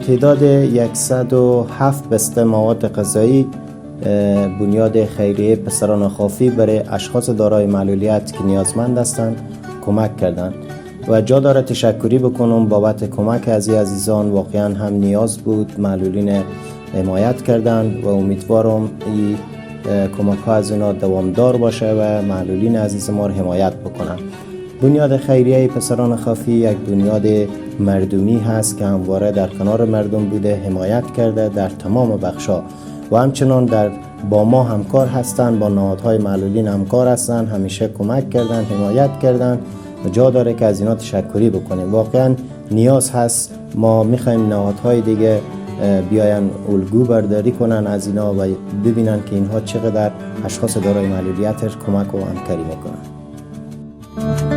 تعداد 107 بسته مواد غذایی بنیاد خیریه پسران خافی برای اشخاص دارای معلولیت که نیازمند هستند کمک کردند و جا داره تشکری بکنم بابت کمک از عزیزان. واقعا هم نیاز بود، معلولین حمایت کردند و امیدوارم این کمک ها از اینا دوامدار باشه و معلولین عزیز ما رو حمایت بکنن. بنیاد خیریه پسران خافی یک بنیاد مردمی هست که همواره در کنار مردم بوده، حمایت کرده در تمام بخشا و همچنان با ما همکار هستند، با نهادهای معلولین همکار هستند، همیشه کمک کردند، حمایت کردند و جا داره که از اینا تشکری بکنیم. واقعا نیاز هست، ما میخوایم نهادهای دیگه بیاین الگو برداری کنن از اینا و ببینن که اینها چقدر اشخاص دارای معلولیت کمک و همکاری میکنن.